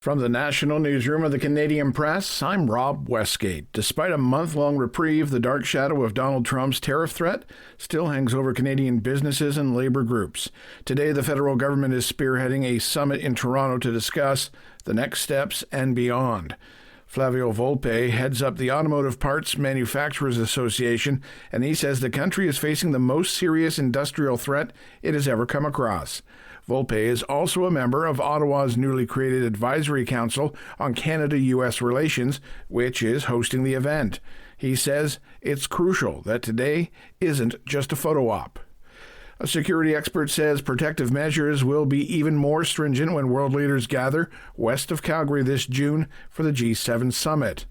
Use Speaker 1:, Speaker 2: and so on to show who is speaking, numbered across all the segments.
Speaker 1: From the National Newsroom of the Canadian Press, I'm Rob Westgate. Despite a month-long reprieve, the dark shadow of Donald Trump's tariff threat still hangs over Canadian businesses and labor groups. Today, the federal government is spearheading a summit in Toronto to discuss the next steps and beyond. Flavio Volpe heads up the Automotive Parts Manufacturers Association, and he says the country is facing the most serious industrial threat it has ever come across. Volpe is also a member of Ottawa's newly created Advisory Council on Canada-U.S. Relations, which is hosting the event. He says it's crucial that today isn't just a photo op. A security expert says protective measures will be even more stringent when world leaders gather west of Calgary this June for the G7 summit.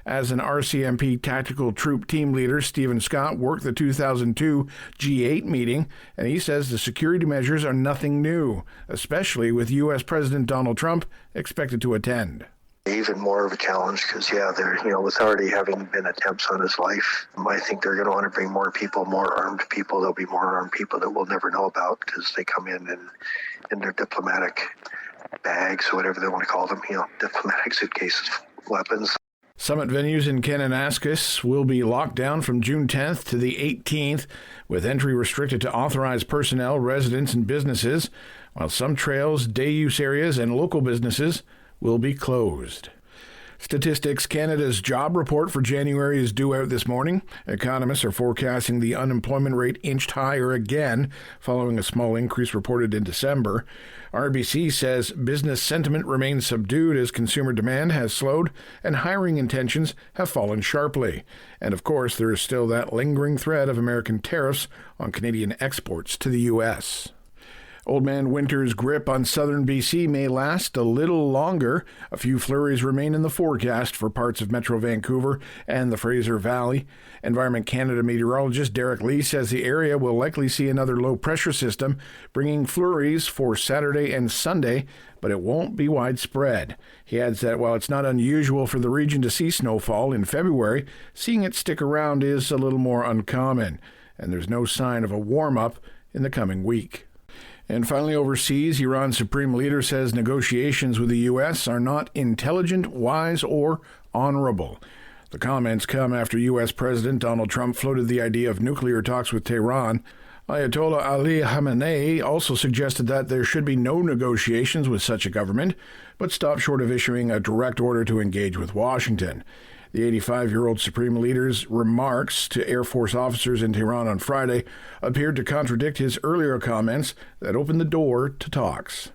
Speaker 1: As an RCMP tactical troop team leader, Stephen Scott worked the 2002 G8 meeting, and he says the security measures are nothing new, especially with U.S. President Donald Trump expected to attend.
Speaker 2: Even more of a challenge because, with already having been attempts on his life, I think they're going to want to bring more people, more armed people. There'll be more armed people that we'll never know about because they come in their diplomatic bags or whatever they want to call them, diplomatic suitcases, weapons.
Speaker 1: Summit venues in Kananaskis will be locked down from June 10th to the 18th, with entry restricted to authorized personnel, residents, and businesses, while some trails, day-use areas, and local businesses will be closed. Statistics Canada's job report for January is due out this morning. Economists are forecasting the unemployment rate inched higher again, following a small increase reported in December. RBC says business sentiment remains subdued as consumer demand has slowed and hiring intentions have fallen sharply. And of course, there is still that lingering threat of American tariffs on Canadian exports to the U.S. Old Man Winter's grip on southern BC may last a little longer. A few flurries remain in the forecast for parts of Metro Vancouver and the Fraser Valley. Environment Canada meteorologist Derek Lee says the area will likely see another low-pressure system, bringing flurries for Saturday and Sunday, but it won't be widespread. He adds that while it's not unusual for the region to see snowfall in February, seeing it stick around is a little more uncommon, and there's no sign of a warm-up in the coming week. And finally, overseas, Iran's supreme leader says negotiations with the U.S. are not intelligent, wise, or honorable. The comments come after U.S. President Donald Trump floated the idea of nuclear talks with Tehran. Ayatollah Ali Khamenei also suggested that there should be no negotiations with such a government, but stopped short of issuing a direct order to engage with Washington. The 85-year-old Supreme Leader's remarks to Air Force officers in Tehran on Friday appeared to contradict his earlier comments that opened the door to talks.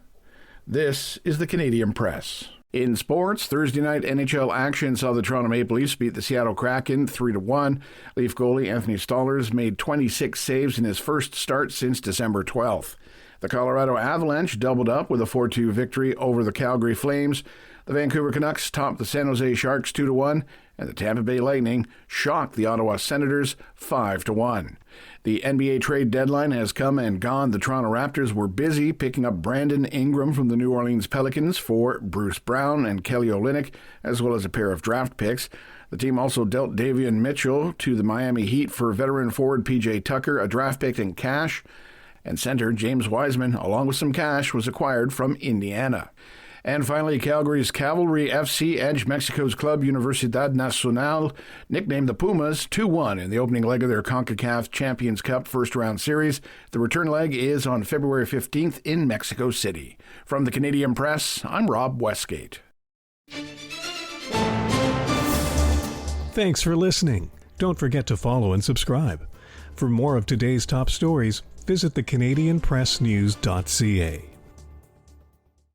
Speaker 1: This is the Canadian Press. In sports, Thursday night NHL action saw the Toronto Maple Leafs beat the Seattle Kraken 3-1. Leaf goalie Anthony Stolarz made 26 saves in his first start since December 12th. The Colorado Avalanche doubled up with a 4-2 victory over the Calgary Flames. The Vancouver Canucks topped the San Jose Sharks 2-1, and the Tampa Bay Lightning shocked the Ottawa Senators 5-1. The NBA trade deadline has come and gone. The Toronto Raptors were busy picking up Brandon Ingram from the New Orleans Pelicans for Bruce Brown and Kelly Olynyk, as well as a pair of draft picks. The team also dealt Davion Mitchell to the Miami Heat for veteran forward P.J. Tucker, a draft pick in cash, and center James Wiseman, along with some cash, was acquired from Indiana. And finally, Calgary's Cavalry FC edged Mexico's club Universidad Nacional, nicknamed the Pumas, 2-1 in the opening leg of their CONCACAF Champions Cup first-round series. The return leg is on February 15th in Mexico City. From the Canadian Press, I'm Rob Westgate.
Speaker 3: Thanks for listening. Don't forget to follow and subscribe. For more of today's top stories, visit thecanadianpressnews.ca.